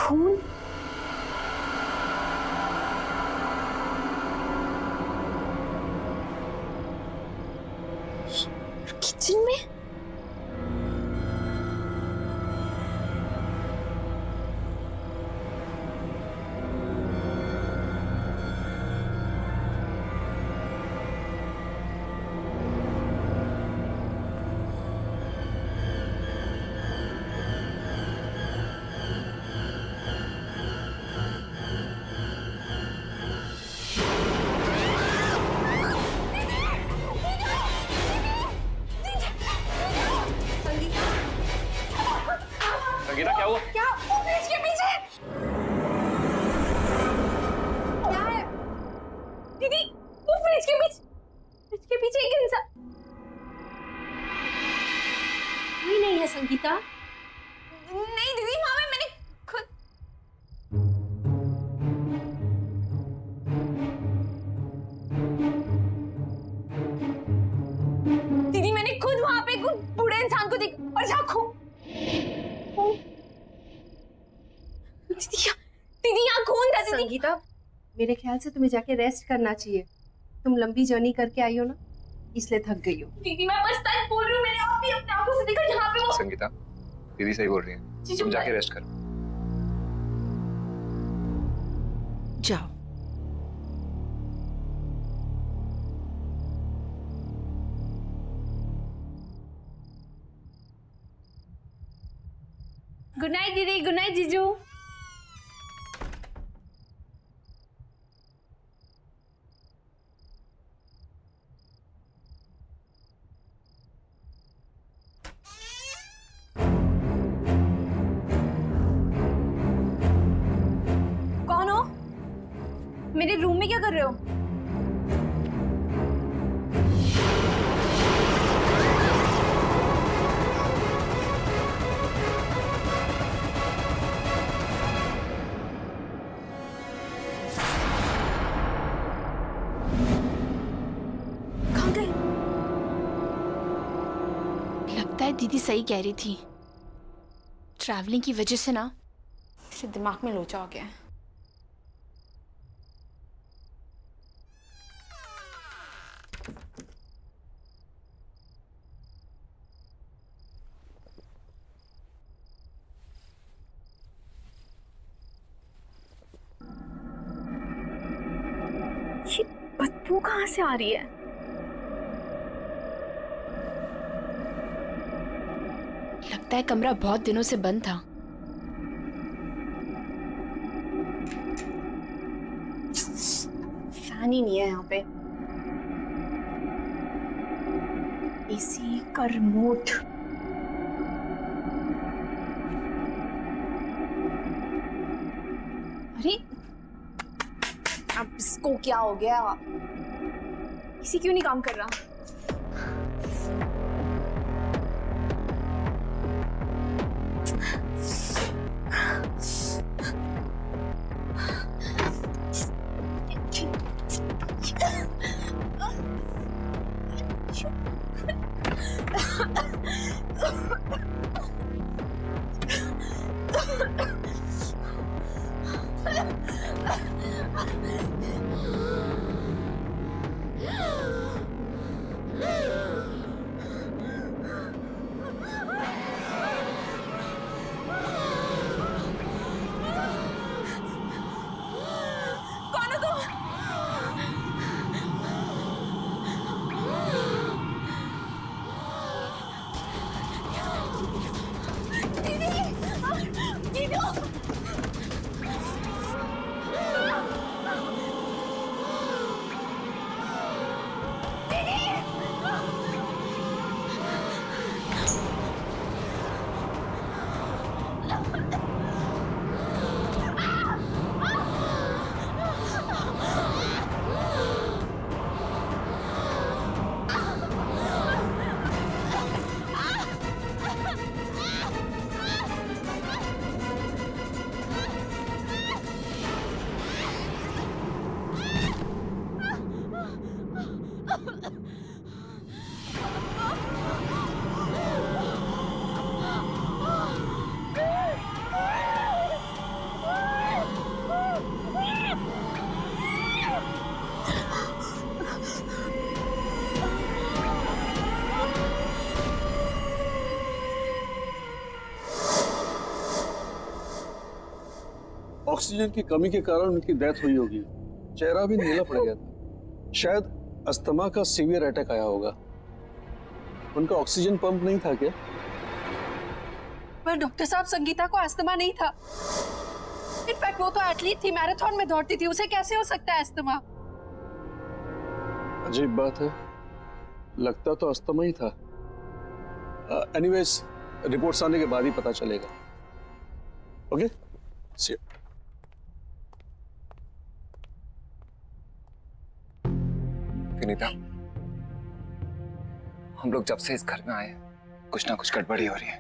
खून? किचन में? संगीता क्या हुआ? क्या? वो फ्रिज के पीछे क्या है? दीदी, वो फ्रिज के पीछे एक इंसान। कोई नहीं है संगीता। नहीं दीदी, वहां पे मैंने खुद वहां पे बूढ़े इंसान को देखा और झांको। दीदी यहाँ खून था। दीदी संगीता, मेरे ख्याल से तुम्हें जाके रेस्ट करना चाहिए। तुम लंबी जर्नी करके आई हो ना, इसलिए थक गई हो। दीदी मैं बस सच बोल रही हूँ, मैंने आप भी अपने आंखों से देखा यहाँ पे वो। संगीता, दीदी सही बोल रही है, तुम जाके रेस्ट करो। जाओ। गुड नाइट दीदी, गुड नाइट जीजू। कौन हो? मेरे रूम में क्या कर रहे हो? कहाँ गए? लगता है दीदी सही कह रही थी। ट्रैवलिंग की वजह से ना मुझे दिमाग में लोचा हो गया है। ये बदबू कहाँ से आ रही है? लगता है कमरा बहुत दिनों से बंद था। फैन ही नहीं है यहाँ पे। एसी का रिमोट। अरे अब इसको क्या हो गया? एसी क्यों नहीं काम कर रहा? ऑक्सीजन की कमी के कारण उनकी डेथ हुई होगी। चेहरा भी नीला पड़ गया था। शायद अस्थमा का सीवियर अटैक आया होगा। उनका ऑक्सीजन पंप नहीं था क्या? पर डॉक्टर साहब, संगीता को अस्थमा नहीं था। इनफैक्ट वो तो एथलीट थी, मैराथन में दौड़ती थी, उसे कैसे हो सकता है अस्थमा? अजीब बात है, लगता तो अस्थमा ही था। एनीवेज, रिपोर्ट्स आने के बाद ही पता चलेगा। Okay, C you. विनीता, हम लोग जब से इस घर में आए हैं, कुछ ना कुछ गड़बड़ी हो रही है।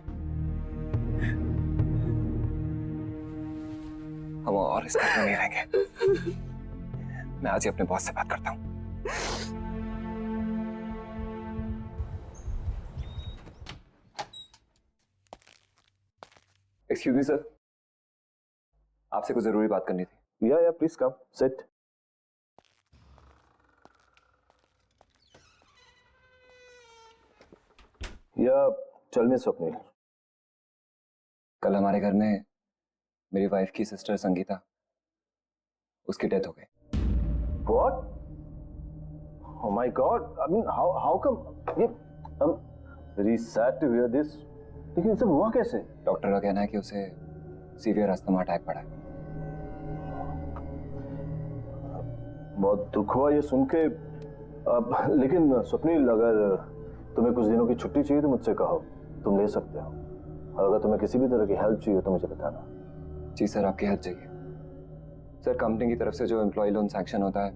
हम और इस घर में नहीं रहेंगे। मैं आज ही अपने बॉस से बात करता हूँ। एक्सक्यूज मी सर, आपसे कुछ जरूरी बात करनी थी। या प्लीज कम सिट। या टेल मी स्वप्निल। कल हमारे घर में मेरी वाइफ की सिस्टर संगीता, उसकी डेथ हो गई। What? Oh my God! I mean, how come? ये I'm very sad to hear this. लेकिन ये सब हुआ कैसे? डॉक्टर का कहना है कि उसे सीवियर अस्थमा अटैक पड़ा है। बहुत दुख हुआ ये सुन के। लेकिन स्वप्निल, अगर तुम्हें कुछ दिनों की छुट्टी चाहिए तो मुझसे कहो, तुम ले सकते हो। और अगर तुम्हें किसी भी तरह की हेल्प चाहिए तो मुझे बताना। जी सर, आपकी हेल्प चाहिए। सर, कंपनी की तरफ से जो एम्प्लॉय लोन सैंक्शन होता है,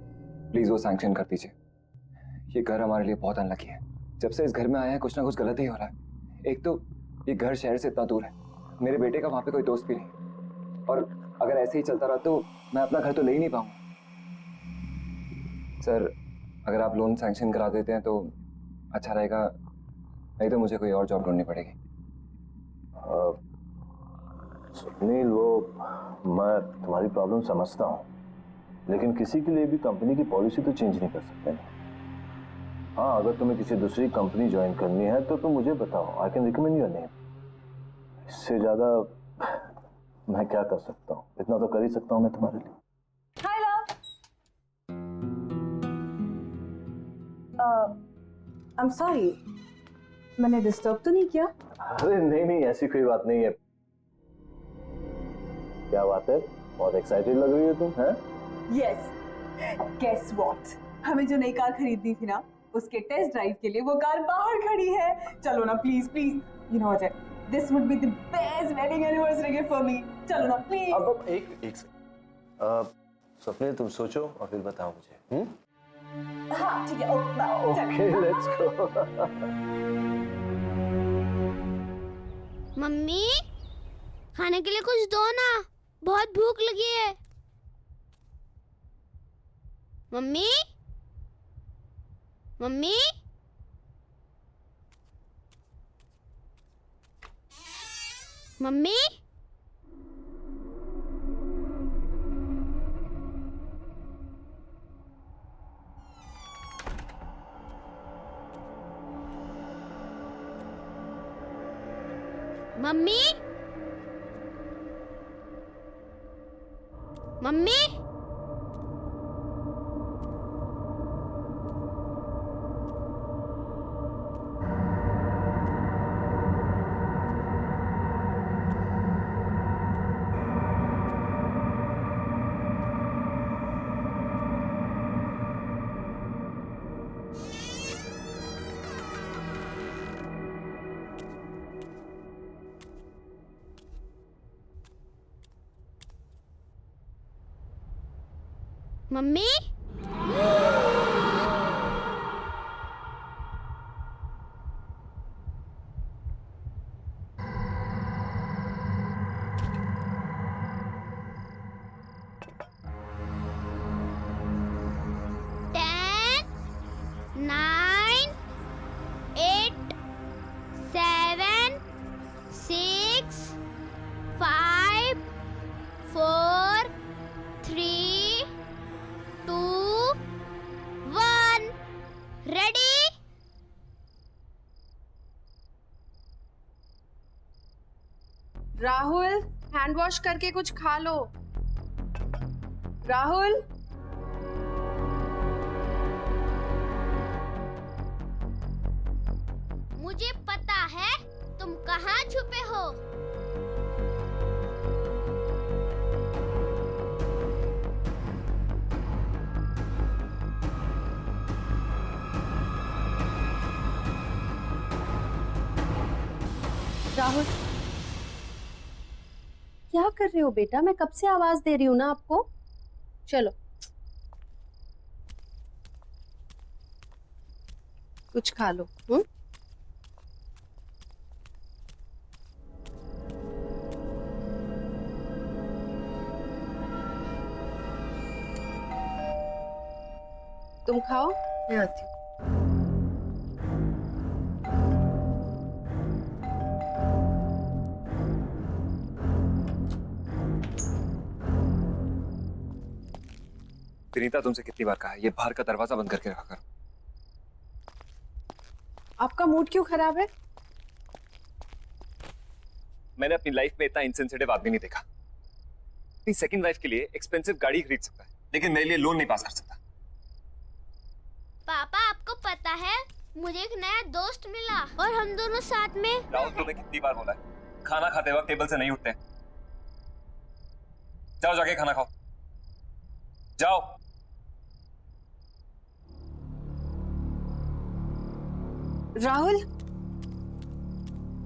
प्लीज वो सैंक्शन कर दीजिए। ये घर हमारे लिए बहुत अनलकी है। जब से इस घर में आए हैं, कुछ ना कुछ गलत ही हो रहा है। एक तो ये घर शहर से इतना दूर है, मेरे बेटे का वहां पे कोई दोस्त भी नहीं, और अगर ऐसे ही चलता रहा तो मैं अपना घर तो ले ही नहीं पाऊंगा। सर, अगर आप लोन सैंक्शन करा देते हैं तो अच्छा रहेगा, नहीं तो मुझे कोई और जॉब ढूंढनी पड़ेगी। स्वप्निल, वो मैं तुम्हारी प्रॉब्लम समझता हूँ, लेकिन किसी के लिए भी कंपनी की पॉलिसी तो चेंज नहीं कर सकते ना। हाँ, अगर तुम्हें किसी दूसरी कंपनी ज्वाइन करनी है तो तुम मुझे बताओ, I can recommend your name. इससे ज्यादा मैं क्या कर सकता हूँ? इतना तो कर ही सकता हूँ मैं तुम्हारे लिए। हाय लव। आई एम सॉरी, मैंने डिस्टर्ब तो नहीं किया? अरे नहीं, ऐसी कोई बात नहीं है। क्या बात है, बहुत एक्साइटेड लग रही हो तुम, हैं? यस, गेस व्हाट, हमें जो नई कार खरीदनी थी ना, उसके टेस्ट ड्राइव के लिए वो कार बाहर खड़ी है। चलो ना please please, you know Ajay, this would be the best wedding anniversary gift for me. चलो ना प्लीज। अब एक सेकंड, स्वप्निल तुम सोचो और फिर बताओ मुझे। हाँ ठीक है, ओके, लेट्स गो। मम्मी, खाने के लिए कुछ दो ना, बहुत भूख लगी है। Mummy, mummy, mummy, mummy, mummy, mummy, nine, 8, 7, 6, 5, 4, 3, 2, 1, ready? Rahul, hand wash करके कुछ खा लो। राहुल, मुझे पता है तुम कहाँ छुपे हो। राहुल, क्या कर रहे हो बेटा? मैं कब से आवाज दे रही हूँ ना आपको। चलो कुछ खा लो। तुम खाओ, मैं आती हूँ। विनीता, तुमसे कितनी बार कहा है ये बाहर का दरवाजा बंद करके रखा करो। आपका मूड क्यों खराब है? मैंने अपनी लाइफ में इतना इनसेंसिटिव आदमी नहीं देखा। अपनी सेकंड लाइफ के लिए एक्सपेंसिव गाड़ी खरीद सकता है, लेकिन मेरे लिए लोन नहीं पास कर सकता। पापा, आपको पता है मुझे एक नया दोस्त मिला और हम दोनों साथ में। राहुल, तुम्हें कितनी बार बोला है खाना खाते वक्त टेबल से नहीं उठते। जाओ जाके खाना खाओ, जाओ। राहुल,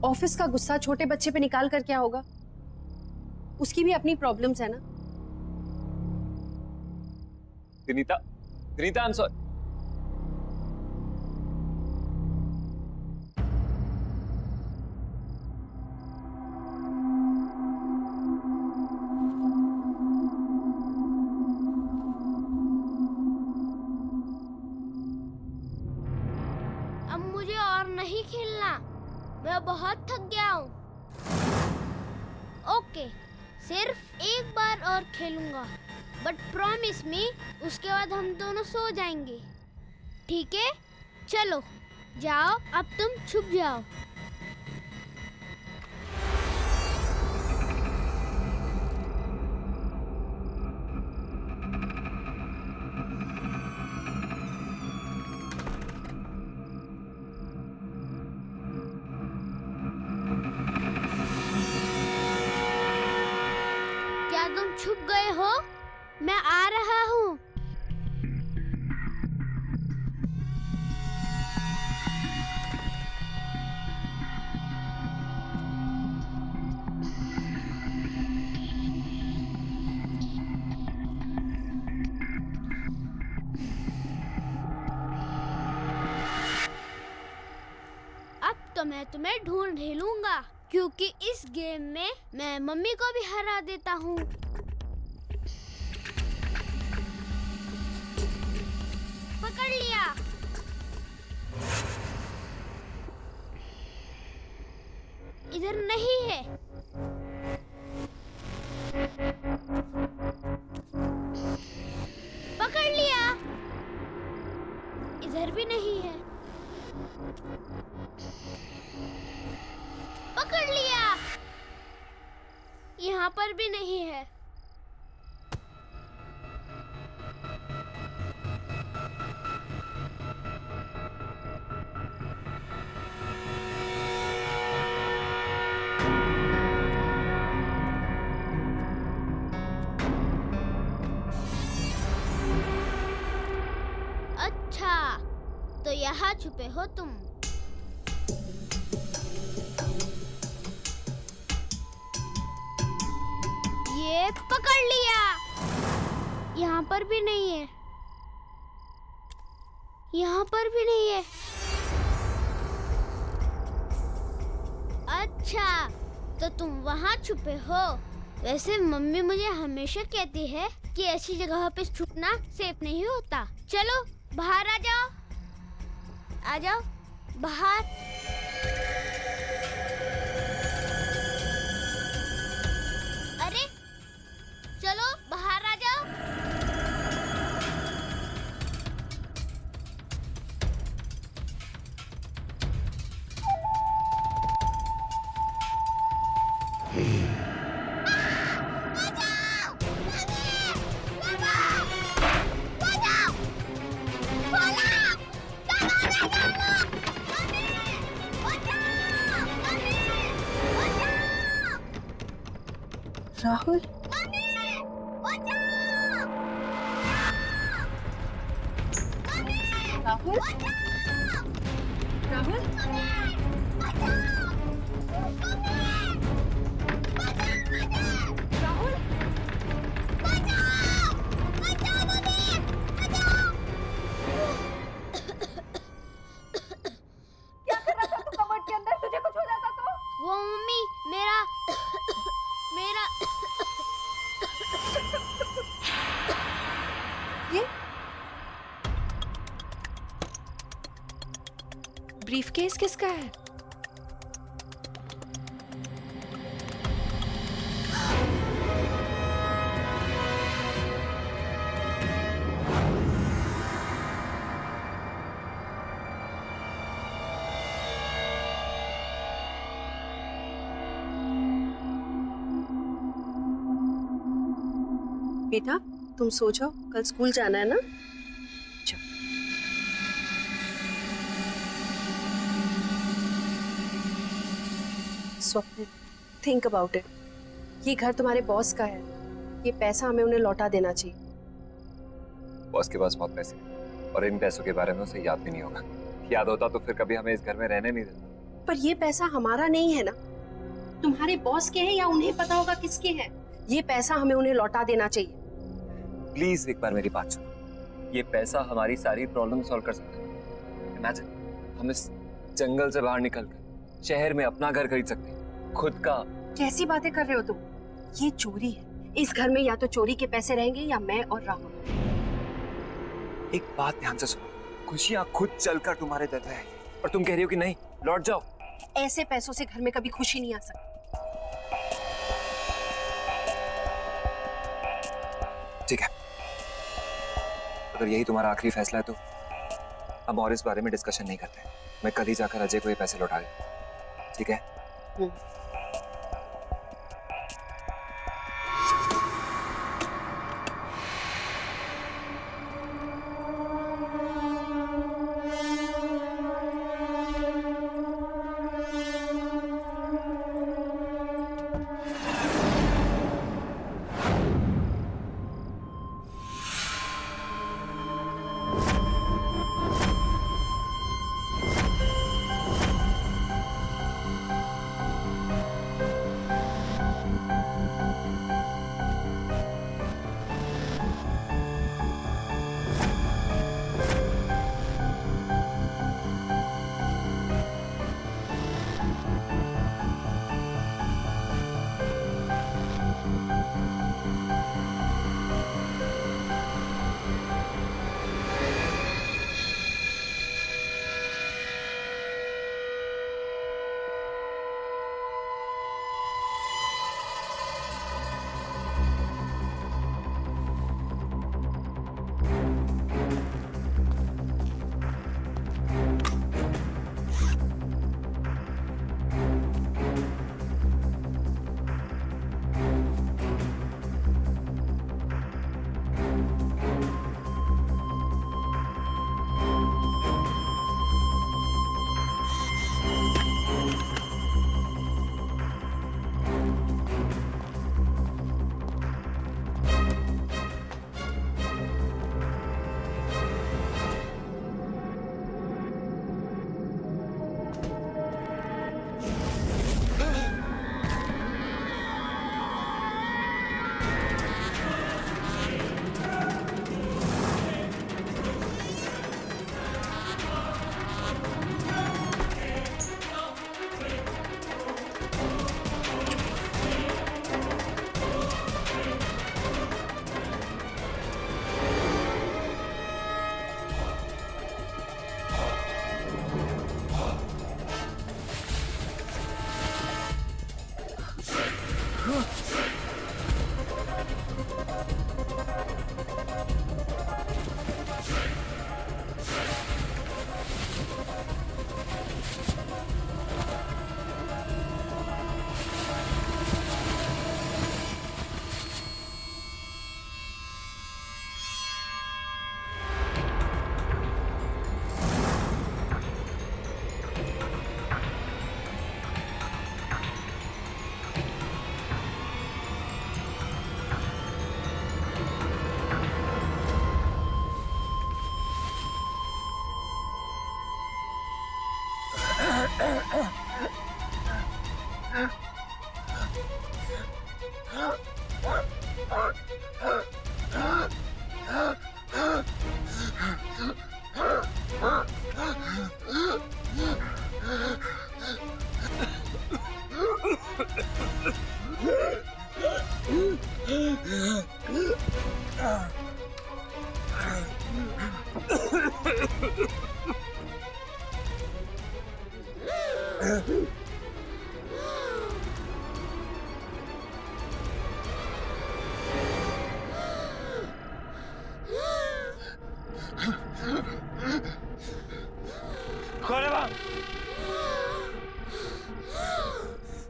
ऑफिस का गुस्सा छोटे बच्चे पे निकाल कर क्या होगा? उसकी भी अपनी प्रॉब्लम्स है ना। Vinita, Vinita, I am sorry. अब मुझे और नहीं खेलना, मैं बहुत थक गया हूँ। ओके, सिर्फ एक बार और खेलूंगा, बट प्रॉमिस मी उसके बाद हम दोनों सो जाएंगे, ठीक है? चलो जाओ, अब तुम छुप जाओ। क्या तुम छुप गए हो? मैं आ रहा हूँ। अब तो मैं तुम्हें ढूंढ ही लूंगा, क्योंकि इस गेम में मैं मम्मी को भी हरा देता हूँ। पकड़ लिया। इधर नहीं है। पकड़ लिया। इधर भी नहीं है। पकड़ लिया। यहाँ पर भी नहीं है। अच्छा, तो यहाँ छुपे हो तुम। ये पकड़ लिया। यहाँ पर भी नहीं है। यहाँ पर भी नहीं है। अच्छा, तो तुम वहाँ छुपे हो। वैसे मम्मी मुझे हमेशा कहती है कि ऐसी जगह पे छुपना सेफ नहीं होता। चलो बाहर आ जाओ। आ जाओ बाहर। अरे चलो बाहर आ जाओ। राहुल राहुल राहुल राहुल क्या कर रहा था तू कबर्ड के अंदर? तुझे कुछ हो जाता तो? वो मम्मी मेरा मेरा ब्रीफकेस किसका है? बेटा तुम सो जाओ, कल स्कूल जाना है ना? Swapnil, think about it. ये घर तुम्हारे बॉस का है, ये पैसा हमें उन्हें लौटा देना चाहिए। बॉस के पास बहुत पैसे हैं और इन पैसों के बारे में उसे याद भी नहीं होगा। याद होता तो फिर कभी हमें इस घर में रहने नहीं देता। पर ये पैसा हमारा नहीं है ना, तुम्हारे बॉस के हैं या उन्हें पता होगा किसके हैं। ये पैसा हमें उन्हें लौटा देना चाहिए। प्लीज एक बार मेरी बात सुनो। ये पैसा हमारी सारी प्रॉब्लम सॉल्व कर सकता है। इमेजिन हम इस जंगल से बाहर निकलकर शहर में अपना घर खरीद सकते हैं, खुद का। कैसी बातें कर रहे हो तुम? ये चोरी है। इस घर में या तो चोरी के पैसे रहेंगे या मैं और राहुल। एक बात ध्यान से सुनो, खुशियां खुद चलकर तुम्हारे दर पे आएंगी और तुम कह रही हो कि नहीं, लौट जाओ। ऐसे पैसों से घर में कभी खुशी नहीं आ सकती। ठीक है, अगर यही तुम्हारा आखिरी फैसला है तो हम और इस बारे में डिस्कशन नहीं करते। मैं कल ही जाकर अजय को ये पैसे लौटा दूं, ठीक है?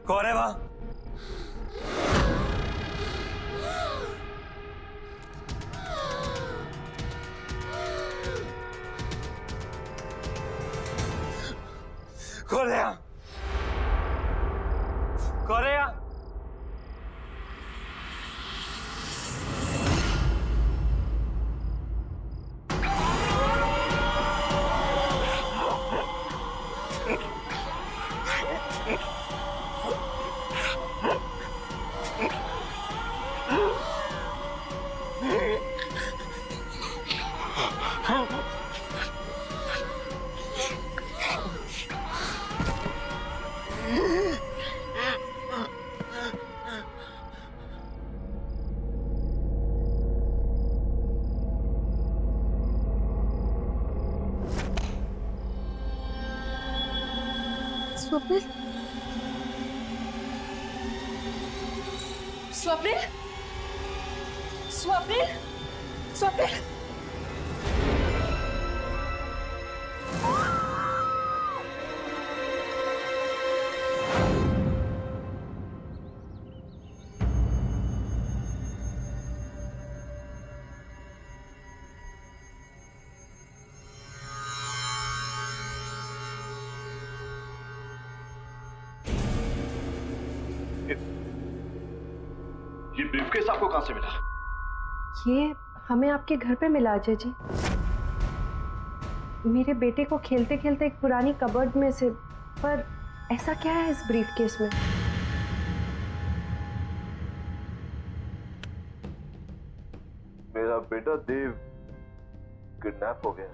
कौन है वहां? कौन है यहाँ? कौन है यहाँ? स्वप्निल, स्वप्निल, स्वप्निल, स्वप्निल। ये ब्रीफकेस आपको कहां से मिला? ये हमें आपके घर पे मिला अजय जी। मेरे बेटे को खेलते खेलते एक पुरानी कबर्ड में से। पर ऐसा क्या है इस ब्रीफकेस में? मेरा बेटा देव किडनैप हो गया।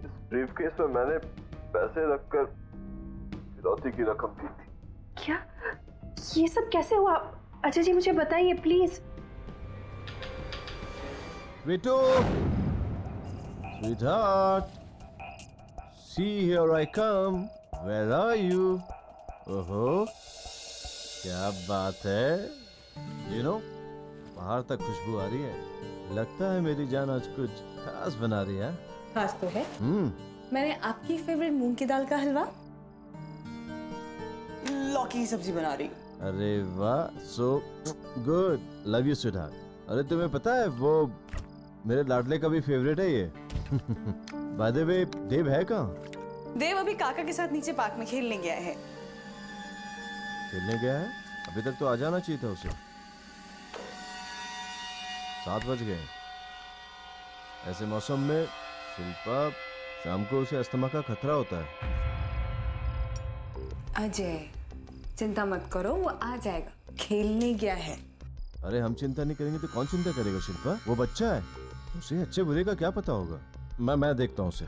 इस ब्रीफकेस में मैंने पैसे रखकर फिरौती की रकम दी थी। क्या? ये सब कैसे हुआ? अजय जी मुझे बताइए प्लीज। बेटो, sweetheart, see here I come. Where are you? ओहो, क्या बात है? You know, बाहर तक खुशबू आ रही है। लगता है मेरी जान आज कुछ खास बना रही है। खास तो है। मैंने आपकी फेवरेट मूंग की दाल का हलवा, लौकी की सब्जी बना रही हूँ। अरे वाह, so good. Love you, sweetheart. अरे तुम्हें पता है वो मेरे लाडले का भी फेवरेट है ये। By the way, देव है कहाँ? देव अभी काका के साथ नीचे पार्क में खेलने गया है। खेलने गया है? अभी तक तो आ जाना चाहिए था उसे। 7 बज गए। ऐसे मौसम में शिल्पा, शाम को उसे अस्थमा का खतरा होता है। अजय, चिंता मत करो, वो आ जाएगा। खेलने गया है। अरे हम चिंता नहीं करेंगे तो कौन चिंता करेगा शिल्पा? वो बच्चा है, उसे अच्छे बुरे का क्या पता होगा। मैं देखता हूँ उसे।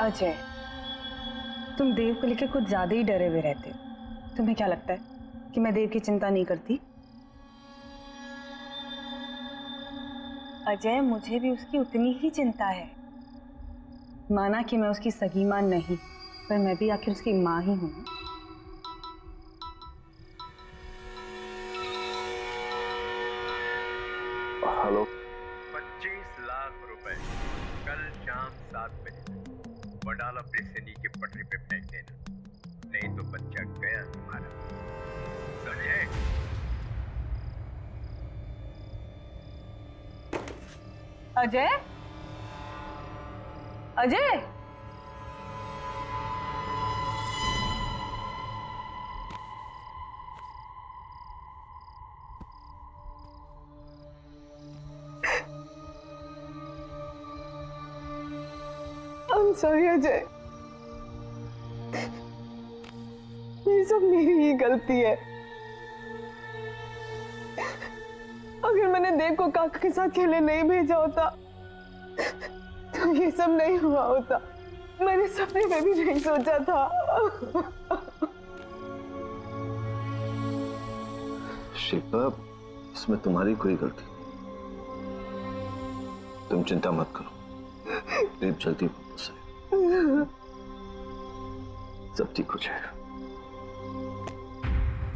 अजय, तुम देव को लेकर कुछ ज्यादा ही डरे हुए रहते हो। तुम्हें क्या लगता है कि मैं देव की चिंता नहीं करती? अजय, मुझे भी उसकी उतनी ही चिंता है। माना कि मैं उसकी सगी मां नहीं, पर मैं भी आखिर उसकी मां ही हूं। हेलो। 25 लाख रुपए कल शाम 7 बजे वडाला ब्रिज से नीचे पटरी पे फेंक देना, नहीं नहीं तो बच्चा गया तुम्हारा, समझे? अजय, अजय, I'm sorry अजय, ये सब मेरी ही गलती है। अगर मैंने देव को काका के साथ खेलने नहीं भेजा होता तो ये सब नहीं हुआ होता। मैंने सपने में भी नहीं सोचा था। शिल्पा, इसमें तुम्हारी कोई गलती नहीं। तुम चिंता मत करो, देव जल्दी वापस आएगा, सब ठीक हो जाएगा।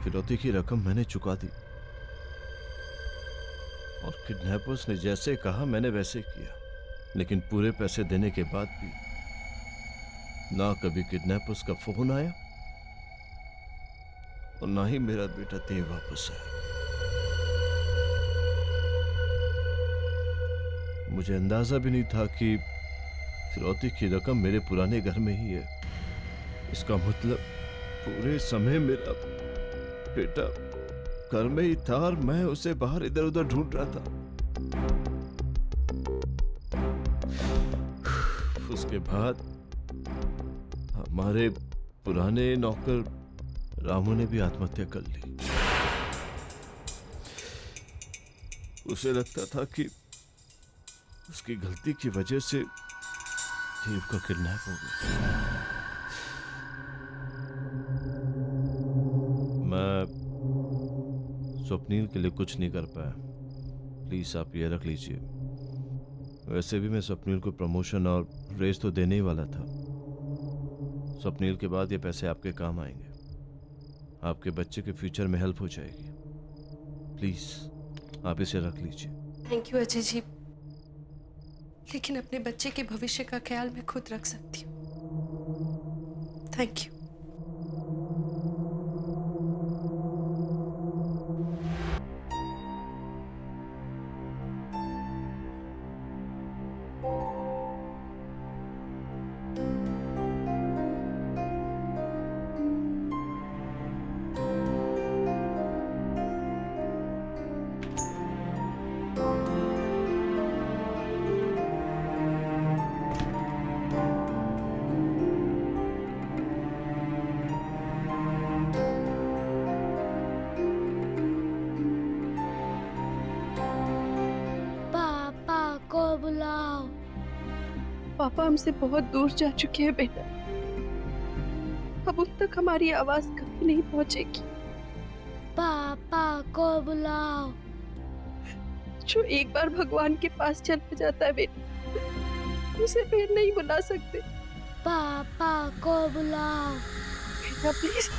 फिरौती की रकम मैंने चुका दी और किडनैपर्स ने जैसे कहा मैंने वैसे किया, लेकिन पूरे पैसे देने के बाद भी ना कभी किडनैपर्स का फोन आया और ना ही मेरा बेटा देव वापस आया। मुझे अंदाजा भी नहीं था कि फिरौती की रकम मेरे पुराने घर में ही है। इसका मतलब पूरे समय मेरा बेटा घर में ही था और मैं उसे बाहर इधर उधर ढूंढ रहा था। उसके बाद हमारे पुराने नौकर रामू ने भी आत्महत्या कर ली। उसे लगता था कि उसकी गलती की वजह से देव का किडनैप हो गया। मैं स्वप्नील के लिए कुछ नहीं कर पाया, प्लीज आप ये रख लीजिए। वैसे भी मैं स्वप्नील को प्रमोशन और रेस तो देने ही वाला था। स्वप्नील के बाद ये पैसे आपके काम आएंगे, आपके बच्चे के फ्यूचर में हेल्प हो जाएगी। प्लीज आप इसे रख लीजिए। थैंक यू अजय जी, लेकिन अपने बच्चे के भविष्य का ख्याल मैं खुद रख सकती हूँ। Thank you. पापा हमसे बहुत दूर जा चुके हैं बेटा, अब उन तक हमारी आवाज कभी नहीं पहुंचेगी। पापा को बुलाओ। जो एक बार भगवान के पास चला जाता है बेटा, उसे फिर नहीं बुला सकते। पापा को बुलाओ बेटा प्लीज।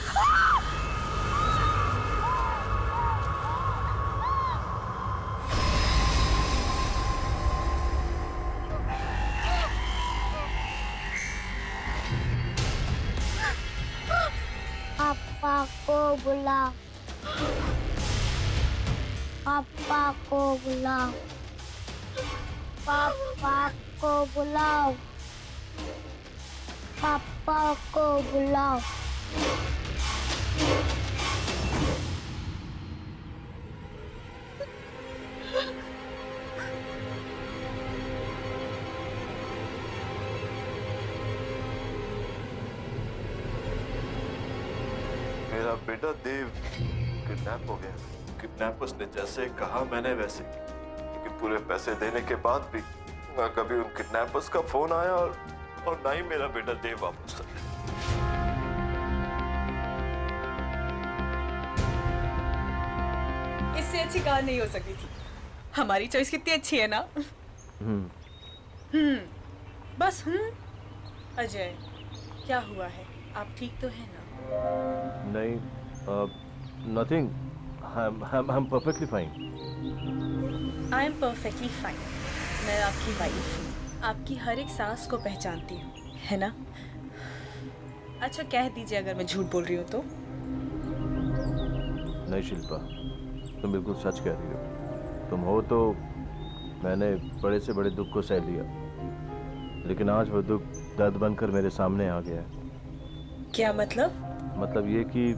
पापा को बुलाओ। पापा को बुलाओ। पापा को बुलाओ। पापा को बुलाओ। मेरा बेटा देव किडनैप हो गया। किडनैपर्स ने जैसे कहा मैंने वैसे किया, लेकिन पूरे पैसे देने के बाद भी ना कभी उन किडनैपर्स का फोन आया और ना ही मेरा बेटा देव वापस आया। इससे अच्छी कार नहीं हो सकती थी। हमारी चॉइस कितनी अच्छी है ना। बस अजय, क्या हुआ है? आप ठीक तो है ना? नहीं, nothing, I am perfectly fine. I am perfectly fine. मैं आपकी वाइफ हूँ, आपकी हर एक सांस को पहचानती हूँ, है ना? अच्छा कह दीजिए अगर मैं झूठ बोल रही हूँ तो। नहीं शिल्पा, तुम बिल्कुल सच कह रही हो। तुम हो तो मैंने बड़े से बड़े दुख को सह लिया, लेकिन आज वो दुख दर्द बनकर मेरे सामने आ गया है। क्या मतलब? मतलब ये कि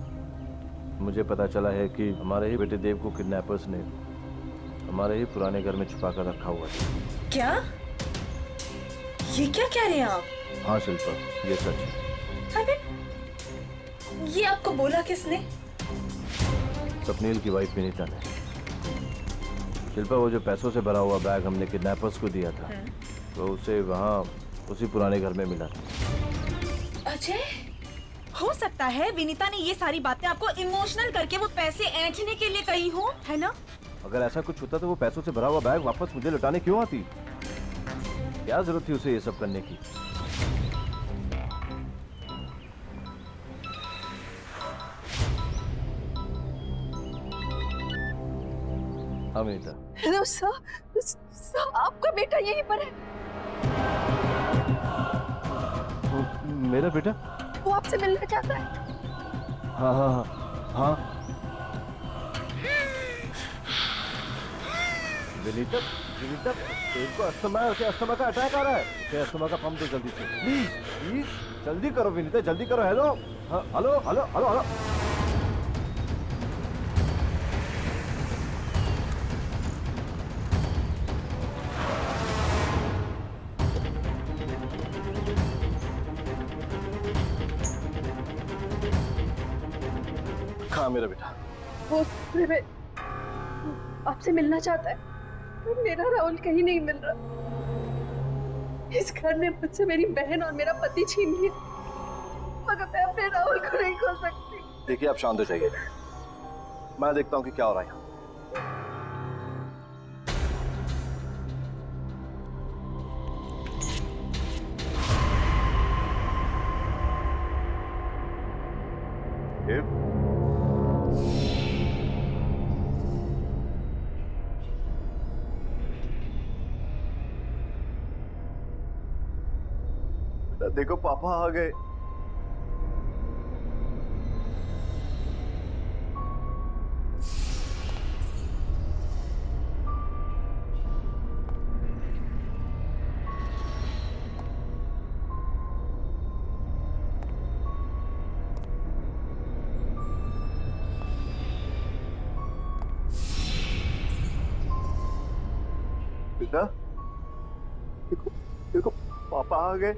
मुझे पता चला है कि हमारे ही बेटे देव को किडनैपर्स ने हमारे ही पुराने घर में छुपा कर रखा हुआ है। क्या? ये क्या कह रहे हैं आप? हाँ शिल्पा, ये सच है। अरे ये आपको बोला किसने? स्वप्नील की वाइफ विनीता ने। शिल्पा, वो जो पैसों से भरा हुआ बैग हमने किडनैपर्स को दिया था, तो उसे वहाँ उसी पुराने घर में मिला था। अजय, हो सकता है विनीता ने ये सारी बातें आपको इमोशनल करके वो पैसे ऐंठने के लिए कही हो, है ना? अगर ऐसा कुछ होता तो वो पैसों से भरा हुआ बैग वापस मुझे लौटाने क्यों आती? क्या जरूरत थी उसे ये सब करने की? हाँ विनीता। हेलो सर, आपका बेटा यहीं पर है। मेरा बेटा? वो आपसे मिलना चाहता है। हाँ हाँ हाँ हाँ। विनीता, विनीता, इनको अस्थमा का अटैक आ रहा है। उसे अस्थमा का पंप दो जल्दी से, प्लीज प्लीज जल्दी करो विनीता, जल्दी करो। हेलो, हाँ, हेलो हेलो हेलो हेलो। कहाँ मेरा बेटा? वो आपसे मिलना चाहता है। मेरा राहुल कहीं नहीं मिल रहा। इस घर ने मुझसे मेरी बहन और मेरा पति छीन लिया, मगर मैं अपने राहुल को नहीं खो सकती। देखिए आप शांत हो जाइए, मैं देखता हूँ कि क्या हो रहा है यहाँ। देखो पापा आ गए। बेटा देखो, देखो पापा आ गए।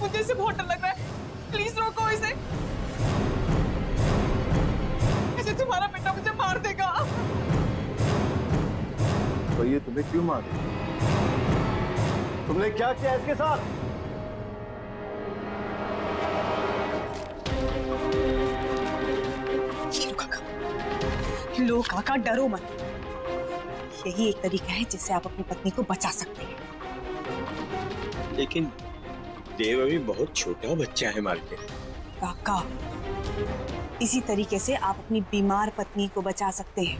मुझे इसे बहुत डर लग रहा है, प्लीज रोको इसे। ऐसे तुम्हारा बेटा मुझे मार देगा। तो ये तुम्हें क्यों मारे? तुमने क्या किया इसके साथ? लो काका, डरो मत। यही एक तरीका है जिससे आप अपनी पत्नी को बचा सकते हैं। लेकिन देव अभी बहुत छोटा बच्चा है मालकिन। काका, इसी तरीके से आप अपनी बीमार पत्नी को बचा सकते हैं,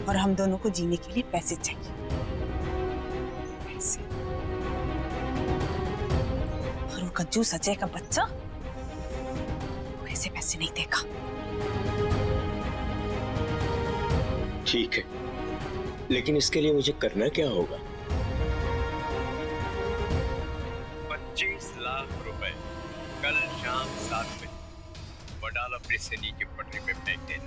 और हम दोनों को जीने के लिए पैसे चाहिए। पैसे। और वो कंजूस अजय का बच्चा ऐसे पैसे नहीं देगा। ठीक है, लेकिन इसके लिए मुझे करना क्या होगा? 25 लाख रुपए कल शाम 7 बजे वडाला ब्रिज से नीचे पटरी पे फेंक देना।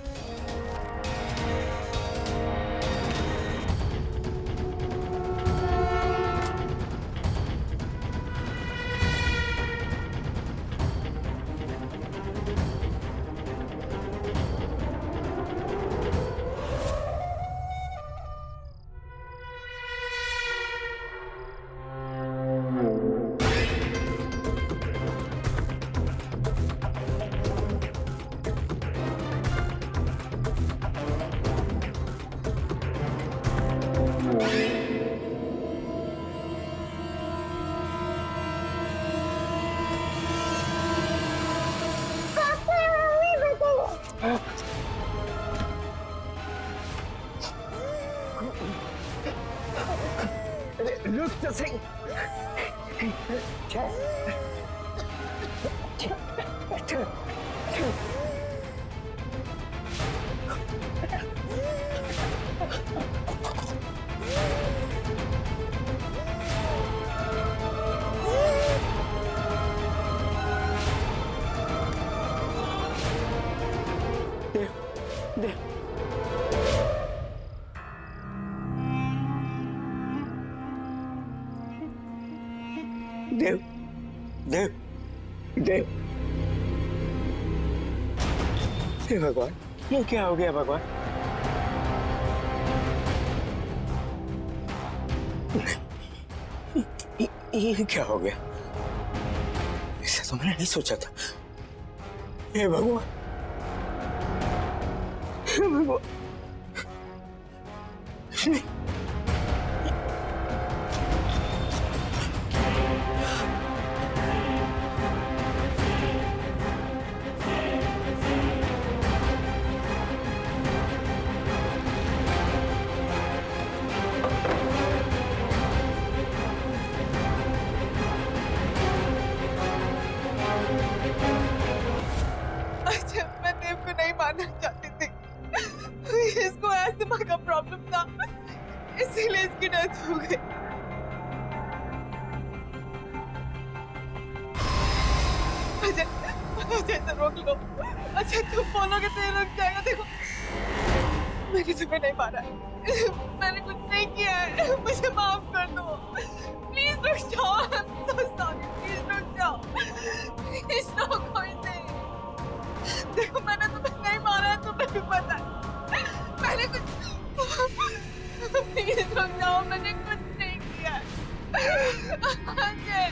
मिस्टर सिंह। देव देव देव हे भगवान, ये क्या हो गया भगवान? ये क्या हो गया? ऐसा तो मैंने नहीं सोचा था। हे भगवान, हे भगवान। मैं देव को नहीं मानना चाहती थी। इसको अस्थमा का प्रॉब्लम था, इसीलिए इसकी डेथ हो गई। अजय से रोक लो। अच्छा तुम बोलोगे तो ये रुक जाएगा। देखो मैंने तुम्हें नहीं मारा है, मैंने कुछ नहीं किया है, मुझे माफ कर दो। प्लीज रुक जाओ। I'm so sorry, प्लीज रुक जाओ। प्लीज रोको इसे। देखो मैंने तुम्हें नहीं मारा है, तुम्हें भी पता है। मैंने कुछ प्लीज रुक जाओ, मैंने कुछ नहीं किया है। अजय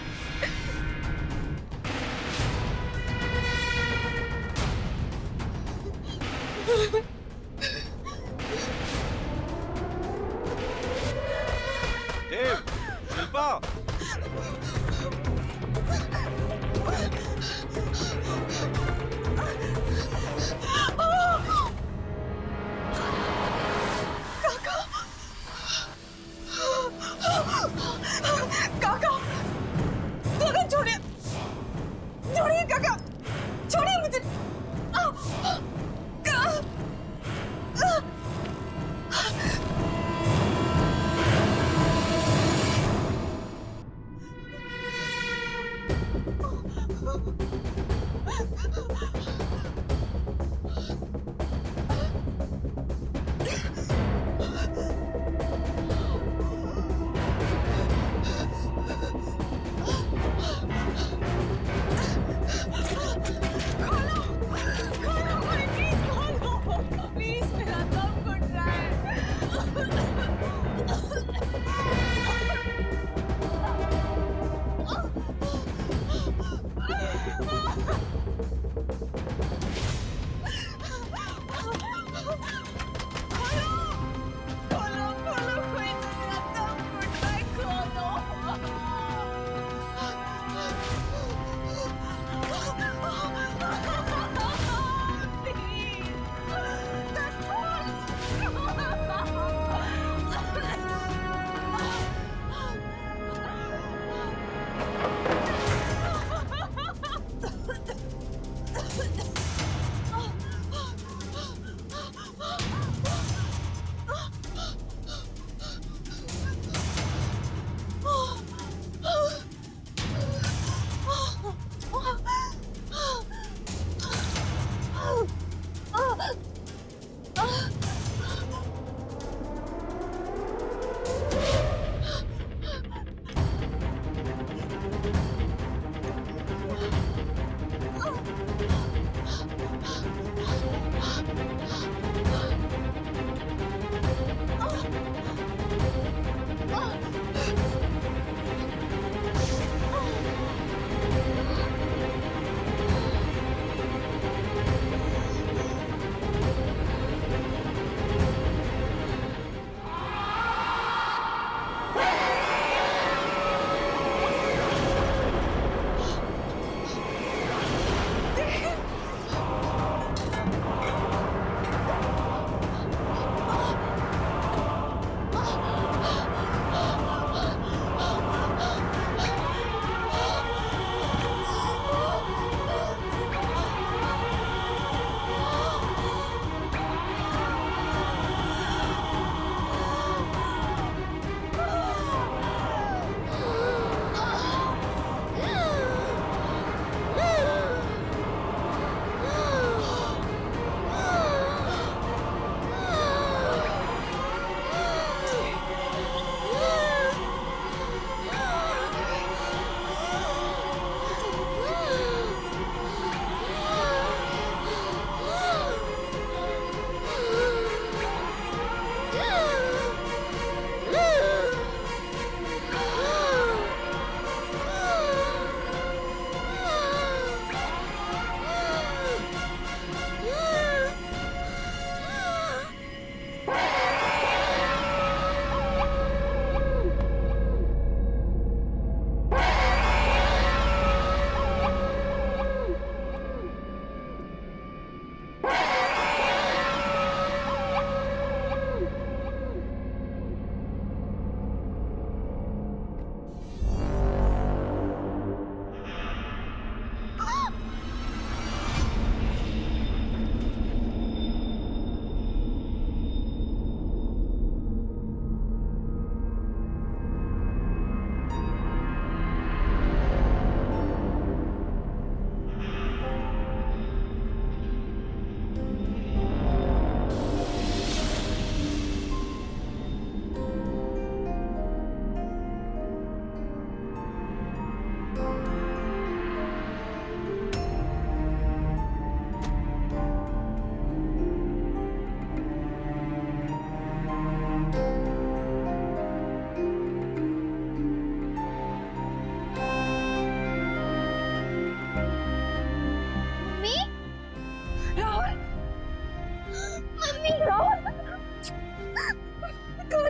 देव, शिल्पा, काका, काका छोड़िए, छोड़िए काका, छोड़िए मुझे।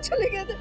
चले गए थे।